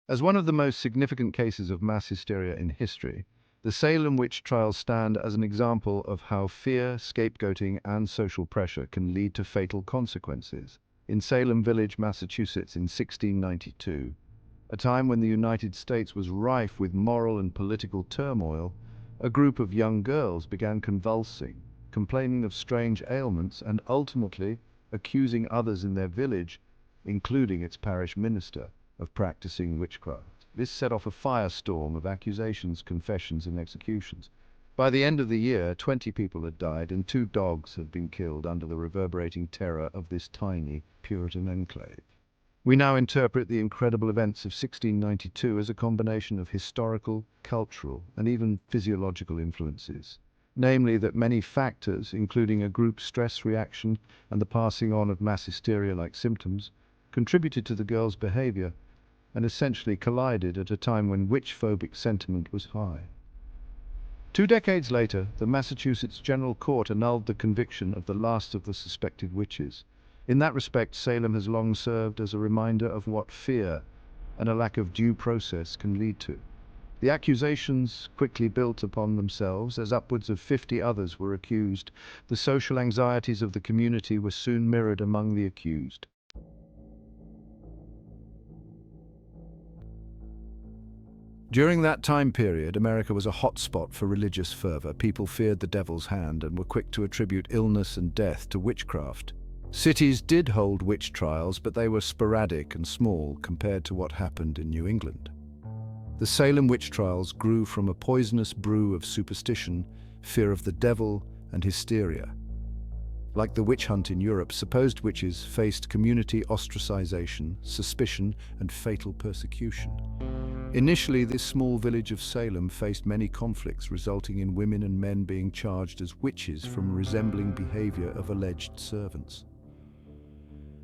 As one of the most significant cases of mass hysteria in history, the Salem Witch Trials stand as an example of how fear, scapegoating, and social pressure can lead to fatal consequences. In Salem Village, Massachusetts in 1692, a time when the United States was rife with moral and political turmoil, a group of young girls began convulsing, complaining of strange ailments, and ultimately accusing others in their village, including its parish minister, of practicing witchcraft. This set off a firestorm of accusations, confessions, and executions. By the end of the year, 20 people had died and 2 dogs had been killed under the reverberating terror of this tiny Puritan enclave. We now interpret the incredible events of 1692 as a combination of historical, cultural, and even physiological influences. Namely, that many factors, including a group stress reaction and the passing on of mass hysteria-like symptoms, contributed to the girls' behavior and essentially collided at a time when witch-phobic sentiment was high. 2 decades later, the Massachusetts General Court annulled the conviction of the last of the suspected witches. In that respect, Salem has long served as a reminder of what fear and a lack of due process can lead to. The accusations quickly built upon themselves as upwards of 50 others were accused. The social anxieties of the community were soon mirrored among the accused. During that time period, America was a hotspot for religious fervor. People feared the devil's hand and were quick to attribute illness and death to witchcraft. Cities did hold witch trials, but they were sporadic and small compared to what happened in New England. The Salem witch trials grew from a poisonous brew of superstition, fear of the devil, and hysteria. Like the witch hunt in Europe, supposed witches faced community ostracization, suspicion, and fatal persecution. Initially, this small village of Salem faced many conflicts, resulting in women and men being charged as witches from resembling behavior of alleged servants.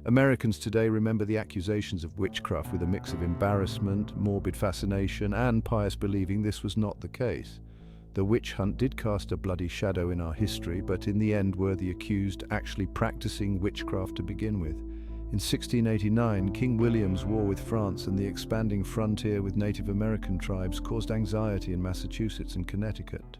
Americans today remember the accusations of witchcraft with a mix of embarrassment, morbid fascination, and pious believing this was not the case. The witch hunt did cast a bloody shadow in our history, but in the end were the accused actually practicing witchcraft to begin with. In 1689, King William's war with France and the expanding frontier with Native American tribes caused anxiety in Massachusetts and Connecticut.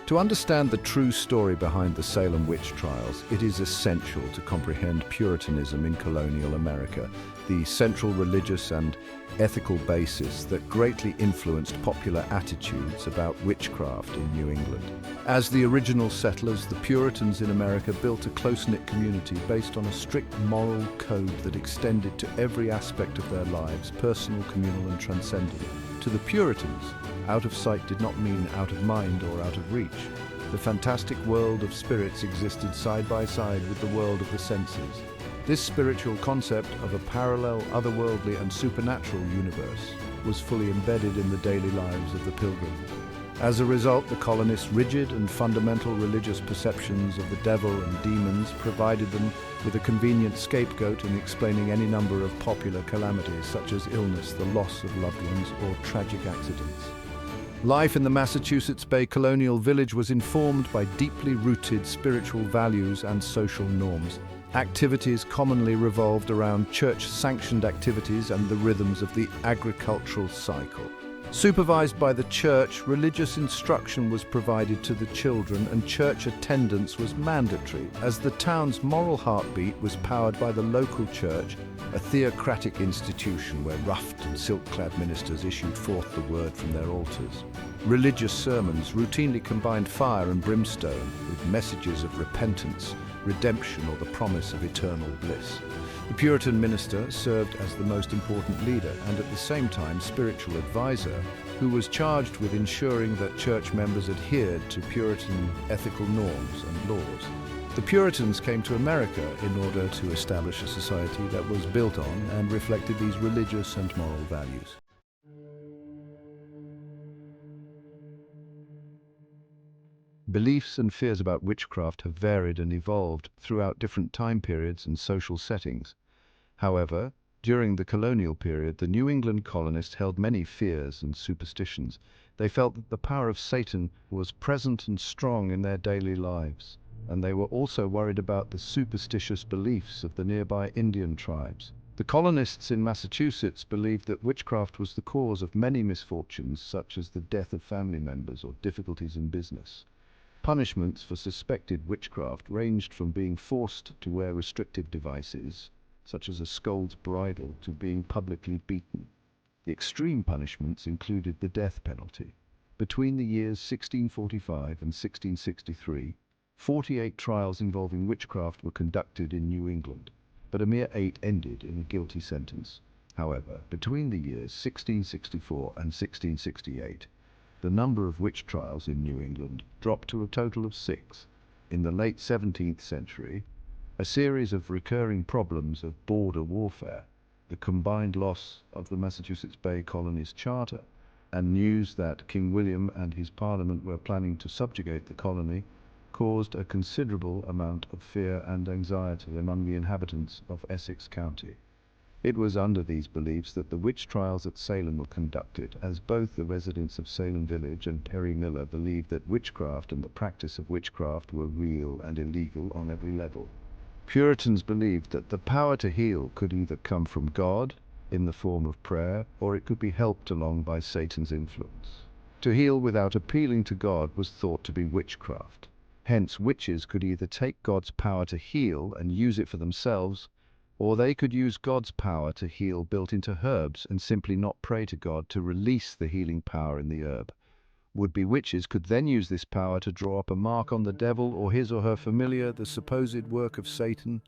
To understand the true story behind the Salem witch trials, it is essential to comprehend Puritanism in colonial America, the central religious and ethical basis that greatly influenced popular attitudes about witchcraft in New England. As the original settlers, the Puritans in America built a close-knit community based on a strict moral code that extended to every aspect of their lives, personal, communal, and transcendent. To the Puritans, out of sight did not mean out of mind or out of reach. The fantastic world of spirits existed side by side with the world of the senses. This spiritual concept of a parallel, otherworldly, and supernatural universe was fully embedded in the daily lives of the pilgrim. As a result, the colonists' rigid and fundamental religious perceptions of the devil and demons provided them with a convenient scapegoat in explaining any number of popular calamities such as illness, the loss of loved ones, or tragic accidents. Life in the Massachusetts Bay Colonial Village was informed by deeply rooted spiritual values and social norms. Activities commonly revolved around church-sanctioned activities and the rhythms of the agricultural cycle. Supervised by the church, religious instruction was provided to the children and church attendance was mandatory, as the town's moral heartbeat was powered by the local church, a theocratic institution where ruffed and silk-clad ministers issued forth the word from their altars. Religious sermons routinely combined fire and brimstone with messages of repentance, redemption, or the promise of eternal bliss. The Puritan minister served as the most important leader and at the same time spiritual advisor, who was charged with ensuring that church members adhered to Puritan ethical norms and laws. The Puritans came to America in order to establish a society that was built on and reflected these religious and moral values. Beliefs and fears about witchcraft have varied and evolved throughout different time periods and social settings. However, during the colonial period, the New England colonists held many fears and superstitions. They felt that the power of Satan was present and strong in their daily lives. and they were also worried about the superstitious beliefs of the nearby Indian tribes. The colonists in Massachusetts believed that witchcraft was the cause of many misfortunes, such as the death of family members or difficulties in business. Punishments for suspected witchcraft ranged from being forced to wear restrictive devices, such as a scold's bridle, to being publicly beaten. The extreme punishments included the death penalty. Between the years 1645 and 1663, 48 trials involving witchcraft were conducted in New England, but a mere 8 ended in a guilty sentence. However, between the years 1664 and 1668, the number of witch trials in New England dropped to a total of 6. In the late 17th century, a series of recurring problems of border warfare, the combined loss of the Massachusetts Bay Colony's charter, and news that King William and his Parliament were planning to subjugate the colony, caused a considerable amount of fear and anxiety among the inhabitants of Essex County. It was under these beliefs that the witch trials at Salem were conducted, as both the residents of Salem Village and Perry Miller believed that witchcraft and the practice of witchcraft were real and illegal on every level. Puritans believed that the power to heal could either come from God, in the form of prayer, or it could be helped along by Satan's influence. To heal without appealing to God was thought to be witchcraft. Hence, witches could either take God's power to heal and use it for themselves, or they could use God's power to heal built into herbs and simply not pray to God to release the healing power in the herb. Would-be witches could then use this power to draw up a mark on the devil or his or her familiar, the supposed work of Satan.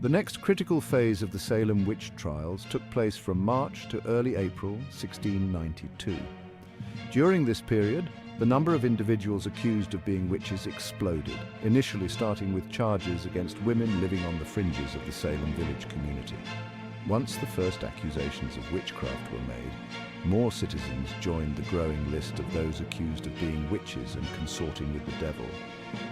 The next critical phase of the Salem Witch Trials took place from March to early April 1692. During this period, the number of individuals accused of being witches exploded, initially starting with charges against women living on the fringes of the Salem village community. Once the first accusations of witchcraft were made, more citizens joined the growing list of those accused of being witches and consorting with the devil.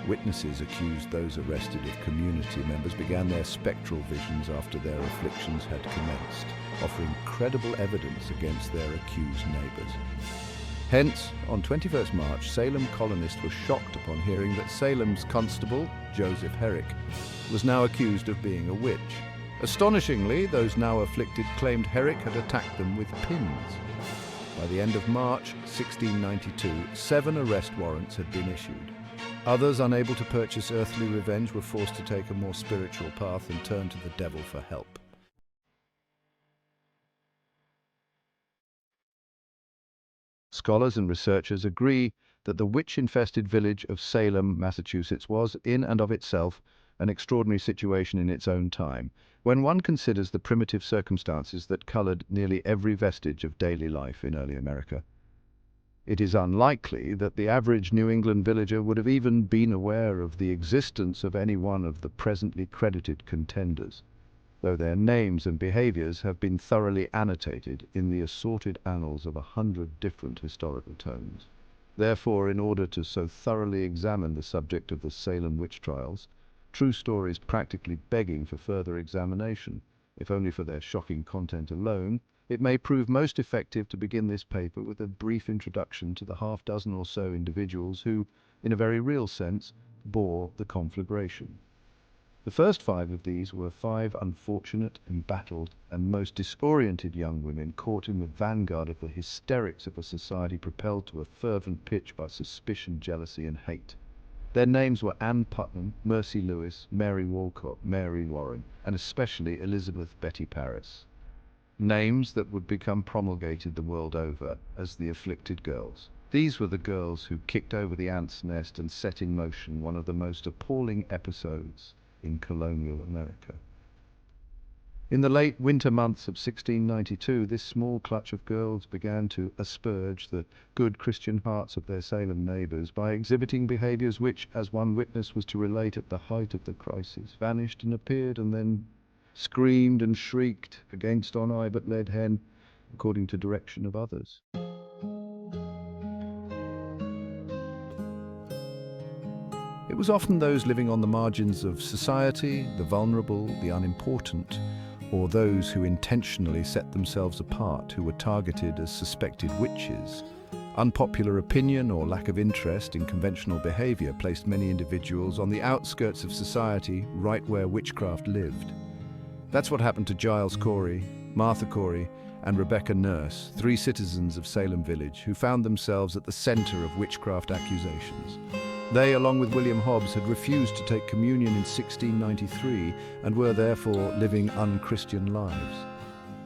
Witnesses accused those arrested of community members began their spectral visions after their afflictions had commenced, offering credible evidence against their accused neighbors. Hence, on 21st March, Salem colonists were shocked upon hearing that Salem's constable, Joseph Herrick, was now accused of being a witch. Astonishingly, those now afflicted claimed Herrick had attacked them with pins. By the end of March 1692, 7 arrest warrants had been issued. Others, unable to purchase earthly revenge, were forced to take a more spiritual path and turn to the devil for help. Scholars and researchers agree that the witch-infested village of Salem, Massachusetts, was, in and of itself, an extraordinary situation in its own time, when one considers the primitive circumstances that colored nearly every vestige of daily life in early America. It is unlikely that the average New England villager would have even been aware of the existence of any one of the presently credited contenders, though their names and behaviors have been thoroughly annotated in the assorted annals of 100 different historical tomes. Therefore, in order to so thoroughly examine the subject of the Salem witch trials, true stories practically begging for further examination, if only for their shocking content alone, it may prove most effective to begin this paper with a brief introduction to the half-dozen or so individuals who, in a very real sense, bore the conflagration. The first 5 of these were 5 unfortunate, embattled, and most disoriented young women caught in the vanguard of the hysterics of a society propelled to a fervent pitch by suspicion, jealousy, and hate. Their names were Anne Putnam, Mercy Lewis, Mary Walcott, Mary Warren, and especially Elizabeth Betty Paris. Names that would become promulgated the world over as the afflicted girls. These were the girls who kicked over the ant's nest and set in motion one of the most appalling episodes in colonial America. In the late winter months of 1692, this small clutch of girls began to asperge the good Christian hearts of their Salem neighbors by exhibiting behaviors which, as one witness was to relate at the height of the crisis, vanished and appeared and then screamed and shrieked against on eye but led hen, according to direction of others. It was often those living on the margins of society, the vulnerable, the unimportant, or those who intentionally set themselves apart who were targeted as suspected witches. Unpopular opinion or lack of interest in conventional behavior placed many individuals on the outskirts of society, right where witchcraft lived. That's what happened to Giles Corey, Martha Corey, and Rebecca Nurse, three citizens of Salem Village who found themselves at the center of witchcraft accusations. They, along with William Hobbes, had refused to take communion in 1693 and were therefore living unchristian lives.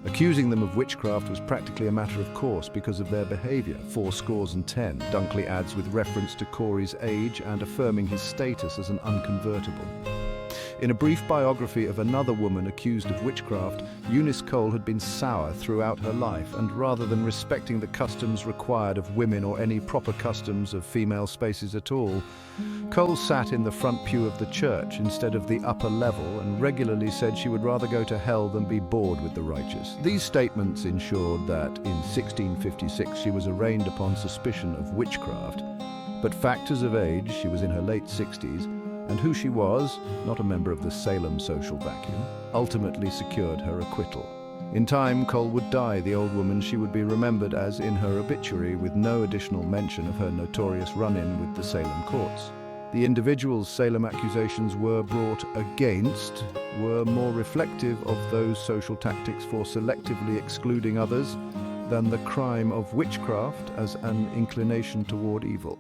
Accusing them of witchcraft was practically a matter of course because of their behavior. 10, Dunkley adds with reference to Corey's age and affirming his status as an unconvertible. In a brief biography of another woman accused of witchcraft, Eunice Cole had been sour throughout her life, and rather than respecting the customs required of women or any proper customs of female spaces at all, Cole sat in the front pew of the church instead of the upper level and regularly said she would rather go to hell than be bored with the righteous. These statements ensured that in 1656 she was arraigned upon suspicion of witchcraft, but factors of age, she was in her late 60s, and who she was, not a member of the Salem social vacuum, ultimately secured her acquittal. In time, Cole would die the old woman she would be remembered as in her obituary, with no additional mention of her notorious run-in with the Salem courts. The individuals Salem accusations were brought against were more reflective of those social tactics for selectively excluding others than the crime of witchcraft as an inclination toward evil.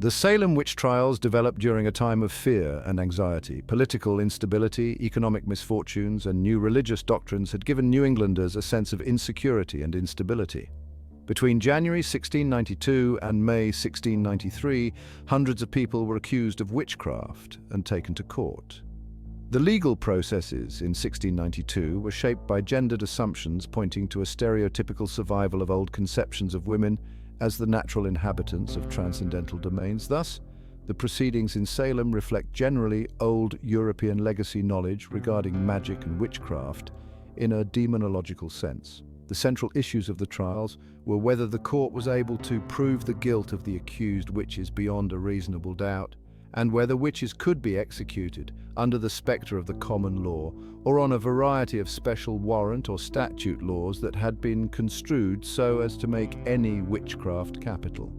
The Salem witch trials developed during a time of fear and anxiety. Political instability, economic misfortunes, and new religious doctrines had given New Englanders a sense of insecurity and instability. Between January 1692 and May 1693, hundreds of people were accused of witchcraft and taken to court. The legal processes in 1692 were shaped by gendered assumptions pointing to a stereotypical survival of old conceptions of women as the natural inhabitants of transcendental domains. Thus, the proceedings in Salem reflect generally old European legacy knowledge regarding magic and witchcraft in a demonological sense. The central issues of the trials were whether the court was able to prove the guilt of the accused witches beyond a reasonable doubt, and whether witches could be executed under the spectre of the common law or on a variety of special warrant or statute laws that had been construed so as to make any witchcraft capital.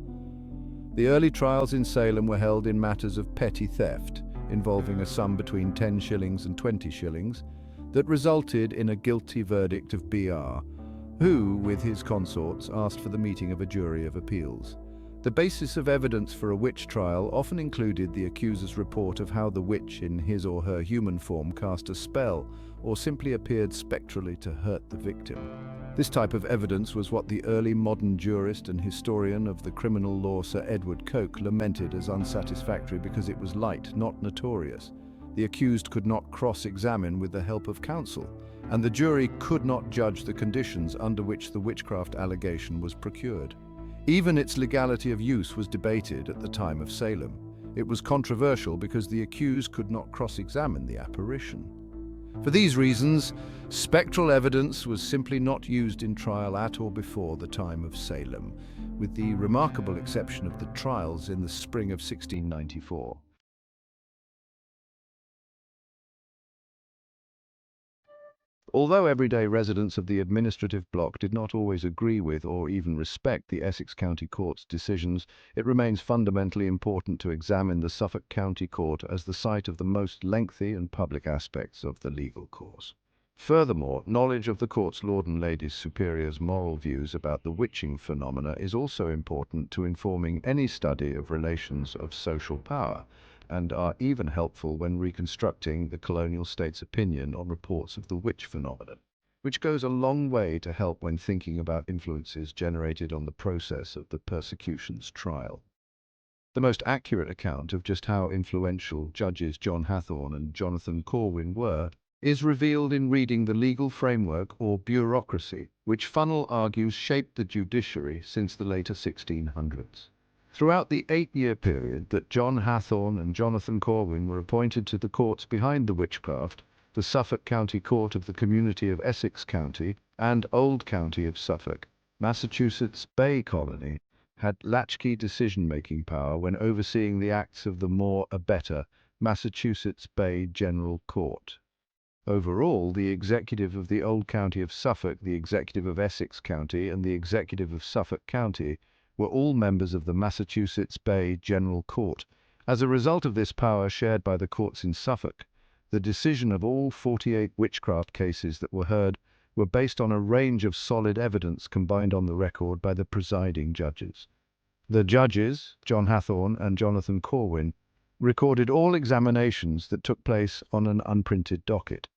The early trials in Salem were held in matters of petty theft, involving a sum between 10 shillings and 20 shillings, that resulted in a guilty verdict of B.R., who, with his consorts, asked for the meeting of a jury of appeals. The basis of evidence for a witch trial often included the accuser's report of how the witch in his or her human form cast a spell or simply appeared spectrally to hurt the victim. This type of evidence was what the early modern jurist and historian of the criminal law Sir Edward Coke lamented as unsatisfactory because it was light, not notorious. The accused could not cross-examine with the help of counsel, and the jury could not judge the conditions under which the witchcraft allegation was procured. Even its legality of use was debated at the time of Salem. It was controversial because the accused could not cross-examine the apparition. For these reasons, spectral evidence was simply not used in trial at or before the time of Salem, with the remarkable exception of the trials in the spring of 1694. Although everyday residents of the administrative bloc did not always agree with or even respect the Essex County Court's decisions, it remains fundamentally important to examine the Suffolk County Court as the site of the most lengthy and public aspects of the legal course. Furthermore, knowledge of the court's Lord and Ladies Superior's moral views about the witching phenomena is also important to informing any study of relations of social power, and are even helpful when reconstructing the colonial state's opinion on reports of the witch phenomenon, which goes a long way to help when thinking about influences generated on the process of the persecution's trial. The most accurate account of just how influential Judges John Hathorne and Jonathan Corwin were is revealed in reading the legal framework, or bureaucracy, which Funnell argues shaped the judiciary since the later 1600s. Throughout the 8-year period that John Hathorne and Jonathan Corwin were appointed to the courts behind the witchcraft, the Suffolk County Court of the Community of Essex County and Old County of Suffolk, Massachusetts Bay Colony, had latchkey decision-making power when overseeing the acts of the more or better Massachusetts Bay General Court. Overall, the executive of the old county of Suffolk, the executive of Essex County, and the executive of Suffolk County were all members of the Massachusetts Bay General Court. As a result of this power shared by the courts in Suffolk, the decision of all 48 witchcraft cases that were heard were based on a range of solid evidence combined on the record by the presiding judges. The judges, John Hathorne and Jonathan Corwin, recorded all examinations that took place on an unprinted docket.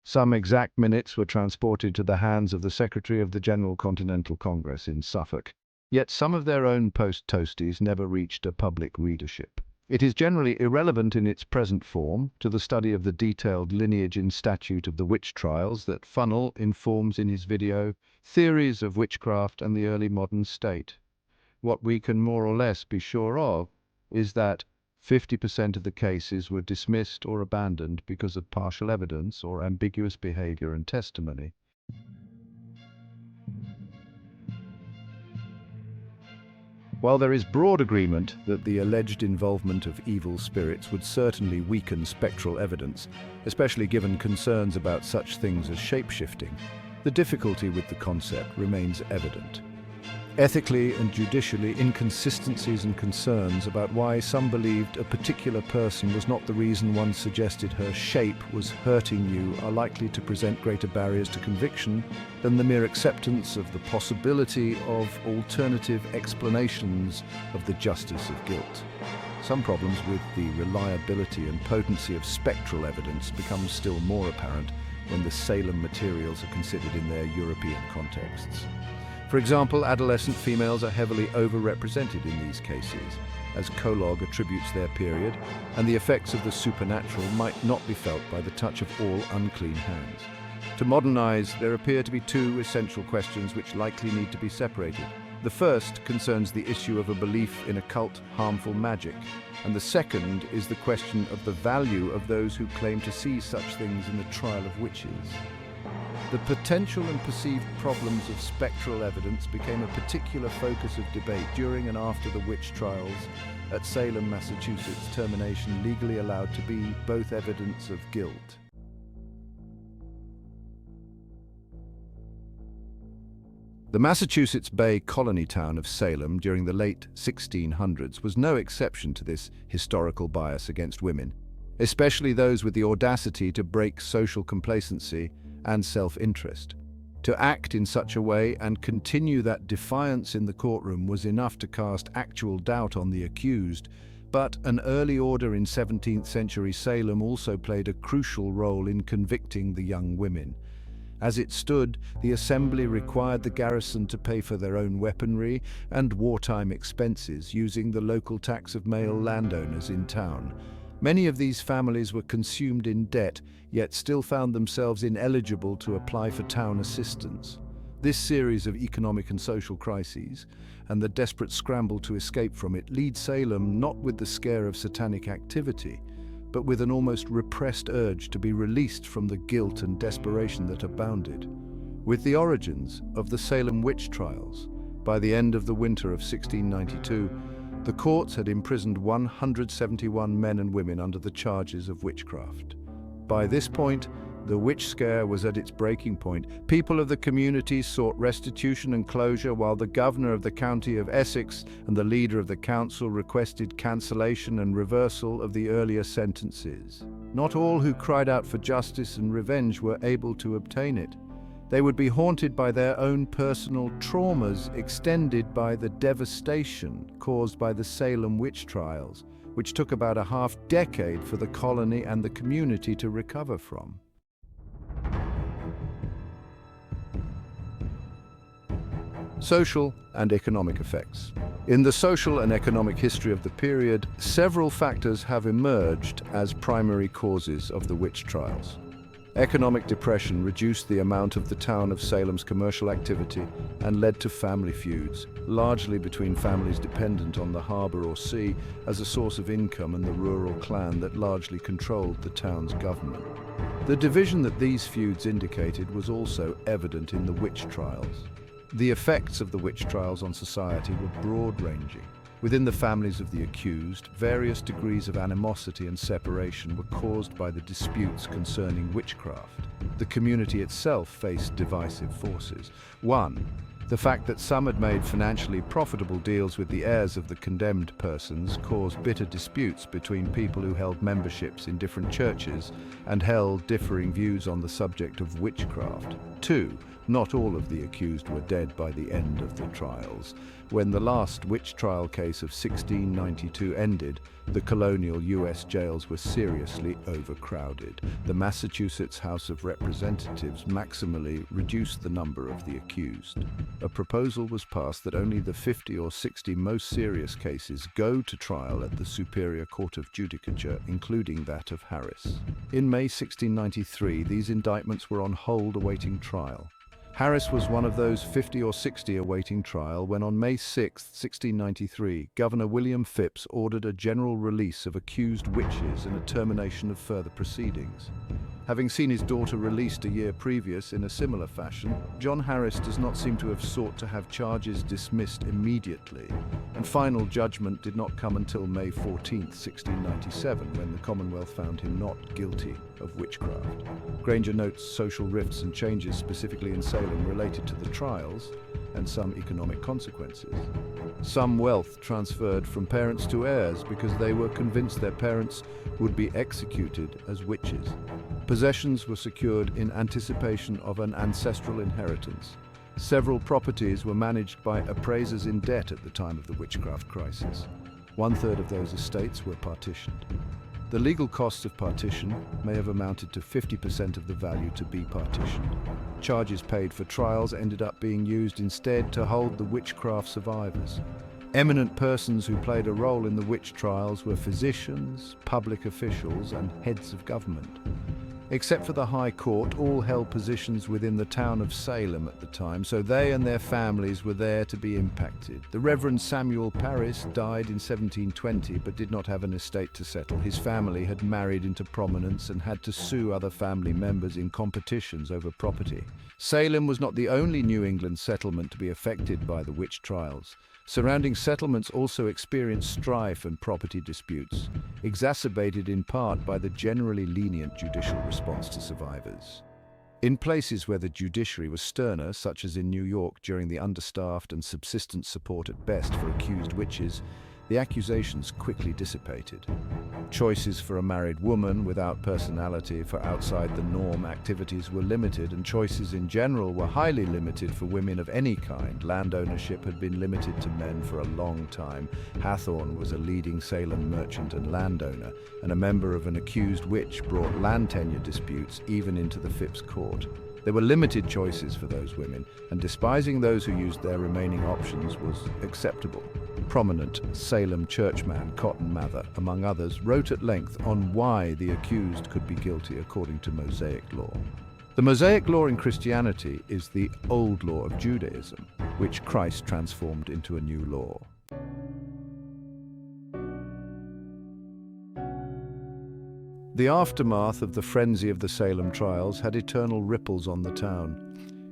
Some exact minutes were transported to the hands of the Secretary of the General Continental Congress in Suffolk, yet some of their own post-toasties never reached a public readership. It is generally irrelevant in its present form to the study of the detailed lineage and statute of the witch trials that Funnel informs in his video, Theories of Witchcraft and the Early Modern State. What we can more or less be sure of is that 50% of the cases were dismissed or abandoned because of partial evidence or ambiguous behavior and testimony. While there is broad agreement that the alleged involvement of evil spirits would certainly weaken spectral evidence, especially given concerns about such things as shape-shifting, the difficulty with the concept remains evident. Ethically and judicially, inconsistencies and concerns about why some believed a particular person was not the reason one suggested her shape was hurting you are likely to present greater barriers to conviction than the mere acceptance of the possibility of alternative explanations of the justice of guilt. Some problems with the reliability and potency of spectral evidence become still more apparent when the Salem materials are considered in their European contexts. For example, adolescent females are heavily overrepresented in these cases, as Colonial attributes their period, and the effects of the supernatural might not be felt by the touch of all unclean hands. To modernize, there appear to be two essential questions which likely need to be separated. The first concerns the issue of a belief in occult, harmful magic, and the second is the question of the value of those who claim to see such things in the trial of witches. The potential and perceived problems of spectral evidence became a particular focus of debate during and after the witch trials at Salem, Massachusetts. Termination legally allowed to be both evidence of guilt. The Massachusetts Bay colony town of Salem during the late 1600s was no exception to this historical bias against women, especially those with the audacity to break social complacency and self-interest. To act in such a way and continue that defiance in the courtroom was enough to cast actual doubt on the accused, but an early order in 17th century Salem also played a crucial role in convicting the young women. As it stood, the assembly required the garrison to pay for their own weaponry and wartime expenses using the local tax of male landowners in town. Many of these families were consumed in debt, yet still found themselves ineligible to apply for town assistance. This series of economic and social crises, and the desperate scramble to escape from it, lead Salem not with the scare of satanic activity, but with an almost repressed urge to be released from the guilt and desperation that abounded. With the origins of the Salem Witch Trials, by the end of the winter of 1692, the courts had imprisoned 171 men and women under the charges of witchcraft. By this point, the witch scare was at its breaking point. People of the community sought restitution and closure, while the governor of the county of Essex and the leader of the council requested cancellation and reversal of the earlier sentences. Not all who cried out for justice and revenge were able to obtain it. They would be haunted by their own personal traumas, extended by the devastation caused by the Salem Witch Trials, which took about a half-decade for the colony and the community to recover from. Social and economic effects. In the social and economic history of the period, several factors have emerged as primary causes of the witch trials. Economic depression reduced the amount of the town of Salem's commercial activity and led to family feuds, largely between families dependent on the harbor or sea as a source of income and the rural clan that largely controlled the town's government. The division that these feuds indicated was also evident in the witch trials. The effects of the witch trials on society were broad-ranging, Within the families of the accused, various degrees of animosity and separation were caused by the disputes concerning witchcraft. The community itself faced divisive forces. One, the fact that some had made financially profitable deals with the heirs of the condemned persons caused bitter disputes between people who held memberships in different churches and held differing views on the subject of witchcraft. Two, not all of the accused were dead by the end of the trials. When the last witch trial case of 1692 ended, the colonial US jails were seriously overcrowded. The Massachusetts House of Representatives maximally reduced the number of the accused. A proposal was passed that only the 50 or 60 most serious cases go to trial at the Superior Court of Judicature, including that of Harris. In May 1693, these indictments were on hold awaiting trial. Harris was one of those 50 or 60 awaiting trial when on May 6, 1693, Governor William Phips ordered a general release of accused witches and a termination of further proceedings. Having seen his daughter released a year previous in a similar fashion, John Harris does not seem to have sought to have charges dismissed immediately, and final judgment did not come until May 14, 1697, when the Commonwealth found him not guilty of witchcraft. Granger notes social rifts and changes specifically in Salem related to the trials and some economic consequences. Some wealth transferred from parents to heirs because they were convinced their parents would be executed as witches. Possessions were secured in anticipation of an ancestral inheritance. Several properties were managed by appraisers in debt at the time of the witchcraft crisis. 1/3 of those estates were partitioned. The legal costs of partition may have amounted to 50% of the value to be partitioned. Charges paid for trials ended up being used instead to hold the witchcraft survivors. Eminent persons who played a role in the witch trials were physicians, public officials, and heads of government. Except for the High Court, all held positions within the town of Salem at the time, so they and their families were there to be impacted. The Reverend Samuel Parris died in 1720 but did not have an estate to settle. His family had married into prominence and had to sue other family members in competitions over property. Salem was not the only New England settlement to be affected by the witch trials. Surrounding settlements also experienced strife and property disputes, exacerbated in part by the generally lenient judicial response to survivors. In places where the judiciary was sterner, such as in New York during the understaffed and subsistence support at best for accused witches, the accusations quickly dissipated. Choices for a married woman without personality for outside the norm activities were limited, and choices in general were highly limited for women of any kind. Land ownership had been limited to men for a long time. Hathorne was a leading Salem merchant and landowner, and a member of an accused witch brought land tenure disputes even into the Phips court. There were limited choices for those women, and despising those who used their remaining options was acceptable. Prominent Salem churchman Cotton Mather, among others, wrote at length on why the accused could be guilty according to Mosaic law. The Mosaic law in Christianity is the old law of Judaism, which Christ transformed into a new law. The aftermath of the frenzy of the Salem trials had eternal ripples on the town.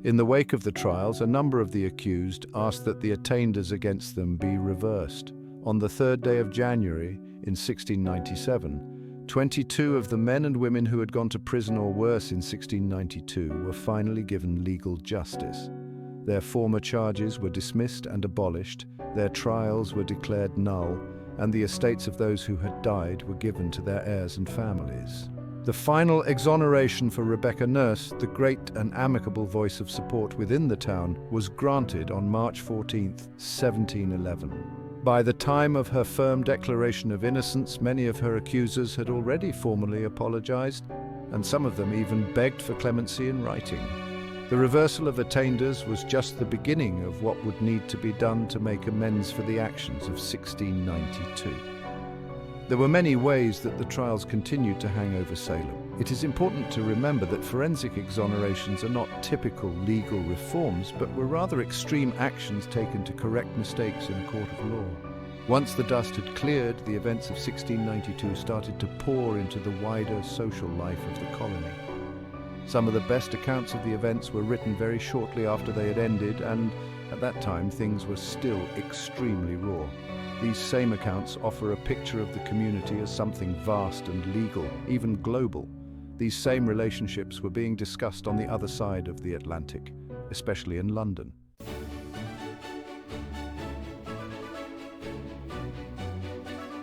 In the wake of the trials, a number of the accused asked that the attainders against them be reversed. On the 3rd day of January, in 1697, 22 of the men and women who had gone to prison or worse in 1692 were finally given legal justice. Their former charges were dismissed and abolished, their trials were declared null, and the estates of those who had died were given to their heirs and families. The final exoneration for Rebecca Nurse, the great and amicable voice of support within the town, was granted on March 14, 1711. By the time of her firm declaration of innocence, many of her accusers had already formally apologized, and some of them even begged for clemency in writing. The reversal of attainders was just the beginning of what would need to be done to make amends for the actions of 1692. There were many ways that the trials continued to hang over Salem. It is important to remember that forensic exonerations are not typical legal reforms, but were rather extreme actions taken to correct mistakes in a court of law. Once the dust had cleared, the events of 1692 started to pour into the wider social life of the colony. Some of the best accounts of the events were written very shortly after they had ended, and at that time things were still extremely raw. these same accounts offer a picture of the community as something vast and legal, even global. These same relationships were being discussed on the other side of the Atlantic, especially in London.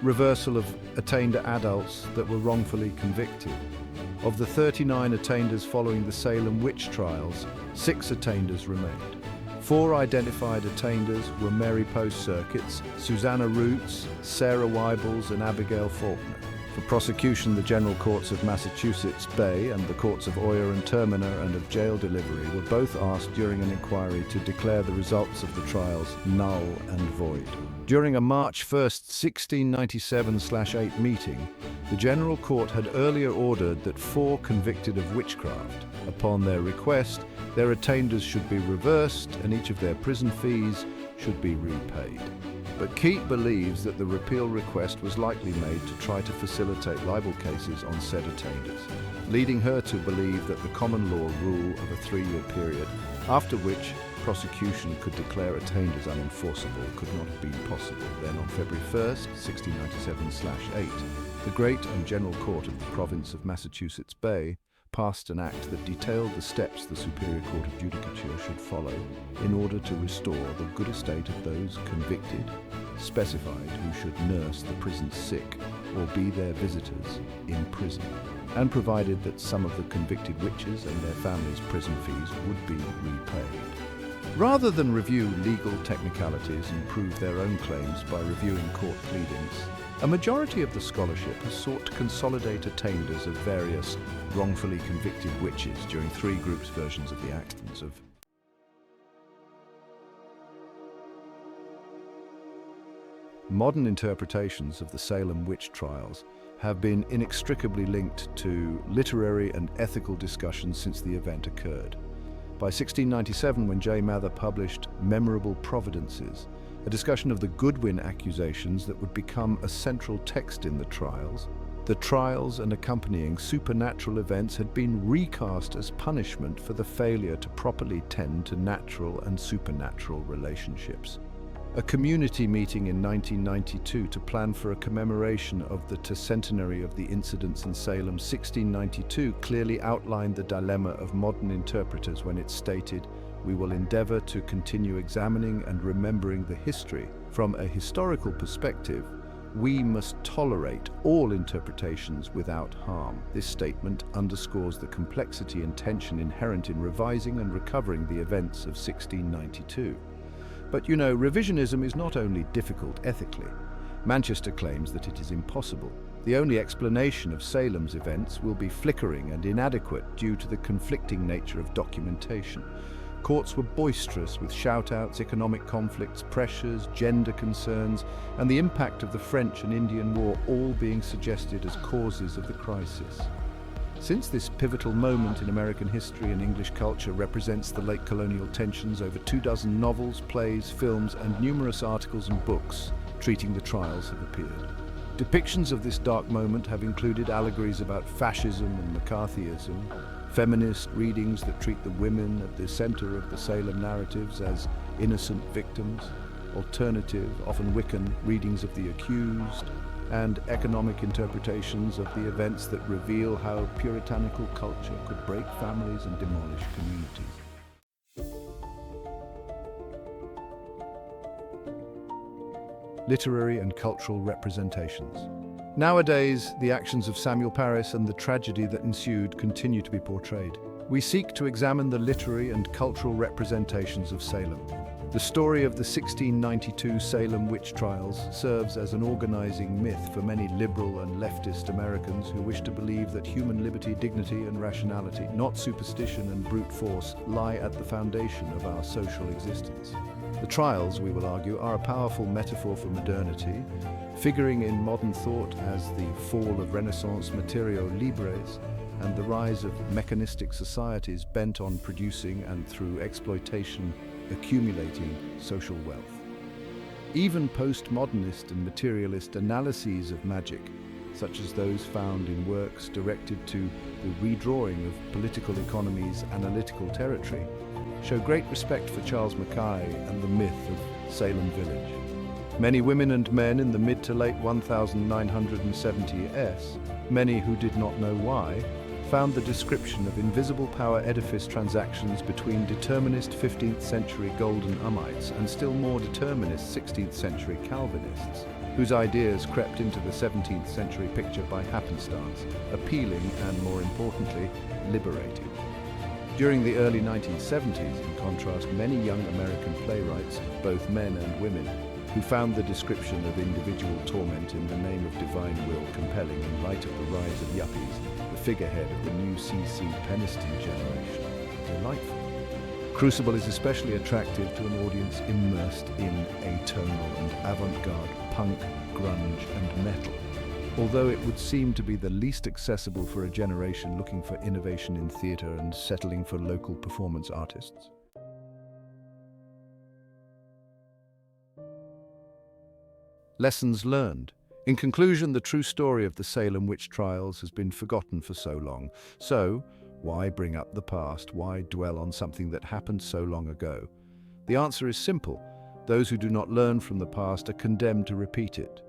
Reversal of attainter adults that were wrongfully convicted. Of the 39 attainders following the Salem Witch Trials, 6 attainders remained. 4 identified attainders were Mary Post Circuits, Susanna Roots, Sarah Wybels and Abigail Faulkner. For prosecution, the General Courts of Massachusetts Bay and the Courts of Oyer and Terminer and of Jail Delivery were both asked during an inquiry to declare the results of the trials null and void. During a March 1, 1697/8 meeting, the General Court had earlier ordered that 4 convicted of witchcraft, upon their request, their attainders should be reversed and each of their prison fees should be repaid. But Keat believes that the repeal request was likely made to try to facilitate libel cases on said attainders, leading her to believe that the common law rule of a 3-year period, after which prosecution could declare attainders unenforceable, could not have been possible. Then on February 1st, 1697/8, the Great and General Court of the Province of Massachusetts Bay passed an act that detailed the steps the Superior Court of Judicature should follow in order to restore the good estate of those convicted, specified who should nurse the prison sick or be their visitors in prison, and provided that some of the convicted witches and their families' prison fees would be repaid. Rather than review legal technicalities and prove their own claims by reviewing court pleadings, a majority of the scholarship has sought to consolidate attainders of various wrongfully convicted witches during 3 groups versions of the actions of modern interpretations of the Salem Witch Trials have been inextricably linked to literary and ethical discussions since the event occurred. By 1697, when J. Mather published Memorable Providences, a discussion of the Goodwin accusations that would become a central text in the trials and accompanying supernatural events had been recast as punishment for the failure to properly tend to natural and supernatural relationships. A community meeting in 1992 to plan for a commemoration of the centenary of the incidents in Salem 1692 clearly outlined the dilemma of modern interpreters when it stated, "We will endeavor to continue examining and remembering the history. From a historical perspective, we must tolerate all interpretations without harm." This statement underscores the complexity and tension inherent in revising and recovering the events of 1692. But revisionism is not only difficult ethically. Manchester claims that it is impossible. The only explanation of Salem's events will be flickering and inadequate due to the conflicting nature of documentation. Courts were boisterous with shout-outs, economic conflicts, pressures, gender concerns, and the impact of the French and Indian War all being suggested as causes of the crisis. Since this pivotal moment in American history and English culture represents the late colonial tensions, over 24 novels, plays, films, and numerous articles and books treating the trials have appeared. Depictions of this dark moment have included allegories about fascism and McCarthyism, feminist readings that treat the women at the center of the Salem narratives as innocent victims, alternative, often Wiccan, readings of the accused, and economic interpretations of the events that reveal how puritanical culture could break families and demolish communities. Literary and cultural representations. Nowadays, the actions of Samuel Parris and the tragedy that ensued continue to be portrayed. We seek to examine the literary and cultural representations of Salem. The story of the 1692 Salem Witch Trials serves as an organizing myth for many liberal and leftist Americans who wish to believe that human liberty, dignity, and rationality, not superstition and brute force, lie at the foundation of our social existence. The trials, we will argue, are a powerful metaphor for modernity, figuring in modern thought as the fall of Renaissance materio libres and the rise of mechanistic societies bent on producing and, through exploitation, accumulating social wealth. Even postmodernist and materialist analyses of magic, such as those found in works directed to the redrawing of political economy's analytical territory, show great respect for Charles Mackay and the myth of Salem Village. Many women and men in the mid to late 1970s, many who did not know why, found the description of invisible power edifice transactions between determinist 15th century Golden Ummites and still more determinist 16th century Calvinists, whose ideas crept into the 17th century picture by happenstance, appealing and, more importantly, liberating. During the early 1970s, in contrast, many young American playwrights, both men and women, who found the description of individual torment in the name of divine will compelling in light of the rise of yuppies, the figurehead of the new C.C. Peniston generation, delightful. Crucible is especially attractive to an audience immersed in atonal and avant-garde punk, grunge and metal, although it would seem to be the least accessible for a generation looking for innovation in theatre and settling for local performance artists. Lessons learned. In conclusion, the true story of the Salem Witch Trials has been forgotten for so long. So, why bring up the past? Why dwell on something that happened so long ago? The answer is simple. Those who do not learn from the past are condemned to repeat it.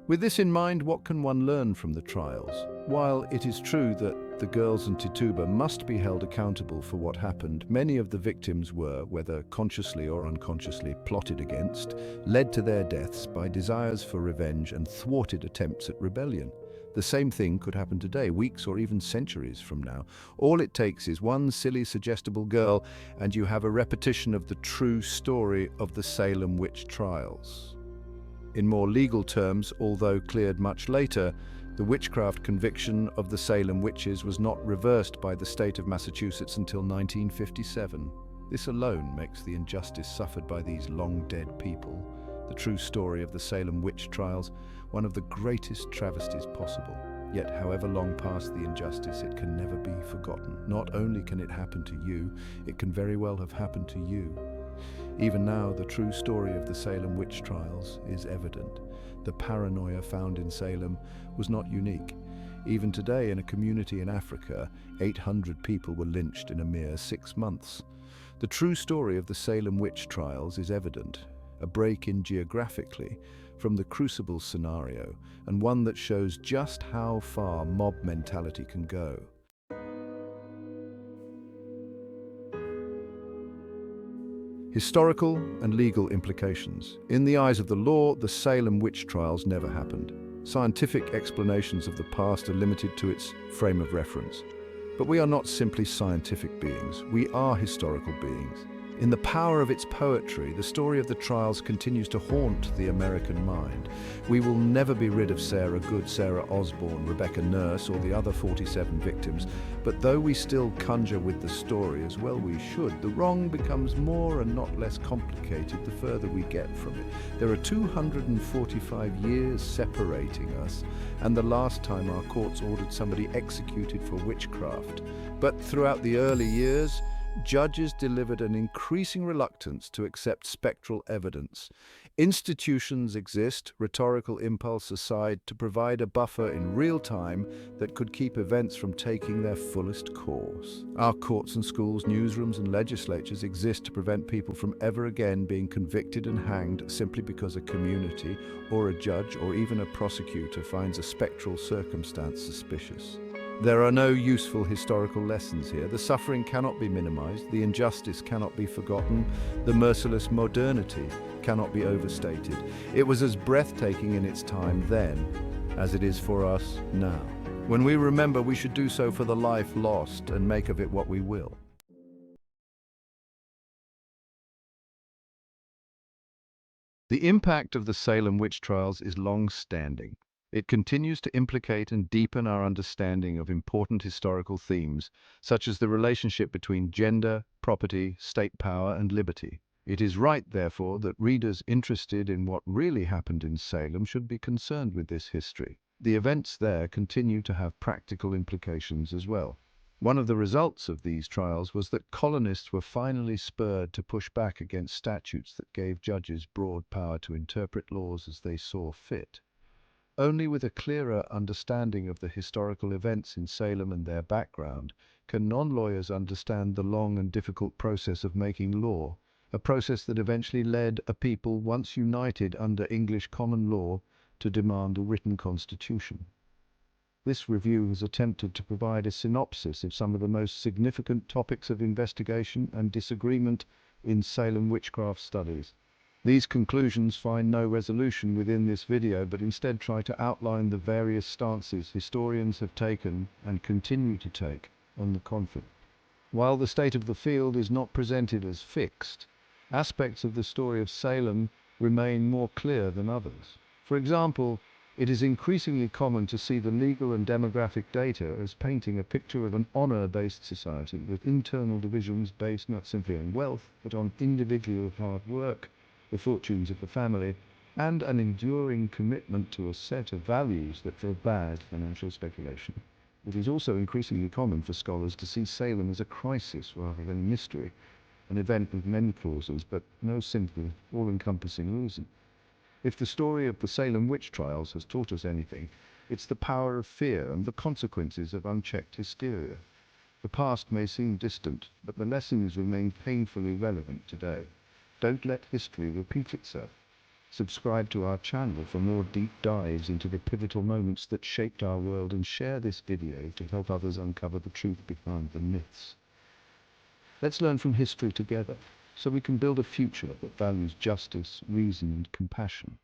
With this in mind, what can one learn from the trials? While it is true that the girls in Tituba must be held accountable for what happened, many of the victims were, whether consciously or unconsciously plotted against, led to their deaths by desires for revenge and thwarted attempts at rebellion. The same thing could happen today, weeks or even centuries from now. All it takes is one silly, suggestible girl, and you have a repetition of the true story of the Salem Witch Trials. In more legal terms, although cleared much later, the witchcraft conviction of the Salem witches was not reversed by the state of Massachusetts until 1957. This alone makes the injustice suffered by these long-dead people, the true story of the Salem Witch Trials, one of the greatest travesties possible. Yet, however long past the injustice, it can never be forgotten. Not only can it happen to you, it can very well have happened to you. Even now, the true story of the Salem Witch Trials is evident. The paranoia found in Salem was not unique. Even today, in a community in Africa, 800 people were lynched in a mere 6 months. The true story of the Salem Witch Trials is evident, a break in geographically from the Crucible scenario, and one that shows just how far mob mentality can go. Historical and legal implications. In the eyes of the law, the Salem Witch Trials never happened. Scientific explanations of the past are limited to its frame of reference. But we are not simply scientific beings, we are historical beings. In the power of its poetry, the story of the trials continues to haunt the American mind. We will never be rid of Sarah Good, Sarah Osborne, Rebecca Nurse, or the other 47 victims, but though we still conjure with the story, as well we should, the wrong becomes more and not less complicated the further we get from it. There are 245 years separating us, and the last time our courts ordered somebody executed for witchcraft. But throughout the early years, judges delivered an increasing reluctance to accept spectral evidence. Institutions exist, rhetorical impulse aside, to provide a buffer in real time that could keep events from taking their fullest course. Our courts and schools, newsrooms and legislatures exist to prevent people from ever again being convicted and hanged simply because a community, or a judge, or even a prosecutor finds a spectral circumstance suspicious. There are no useful historical lessons here. The suffering cannot be minimized, the injustice cannot be forgotten, the merciless modernity cannot be overstated. It was as breathtaking in its time then as it is for us now. When we remember, we should do so for the life lost and make of it what we will. The impact of the Salem Witch Trials is long-standing. It continues to implicate and deepen our understanding of important historical themes, such as the relationship between gender, property, state power, and liberty. It is right, therefore, that readers interested in what really happened in Salem should be concerned with this history. The events there continue to have practical implications as well. One of the results of these trials was that colonists were finally spurred to push back against statutes that gave judges broad power to interpret laws as they saw fit. Only with a clearer understanding of the historical events in Salem and their background can non-lawyers understand the long and difficult process of making law, a process that eventually led a people once united under English common law to demand a written constitution. This review has attempted to provide a synopsis of some of the most significant topics of investigation and disagreement in Salem witchcraft studies. These conclusions find no resolution within this video, but instead try to outline the various stances historians have taken and continue to take on the conflict. While the state of the field is not presented as fixed, aspects of the story of Salem remain more clear than others. For example, it is increasingly common to see the legal and demographic data as painting a picture of an honor-based society with internal divisions based not simply on wealth, but on individual hard work, the fortunes of the family, and an enduring commitment to a set of values that forbade financial speculation. It is also increasingly common for scholars to see Salem as a crisis rather than a mystery, an event with many causes, but no simple, all-encompassing reason. If the story of the Salem Witch Trials has taught us anything, it's the power of fear and the consequences of unchecked hysteria. The past may seem distant, but the lessons remain painfully relevant today. Don't let history repeat itself. Subscribe to our channel for more deep dives into the pivotal moments that shaped our world, and share this video to help others uncover the truth behind the myths. Let's learn from history together, so we can build a future that values justice, reason, and compassion.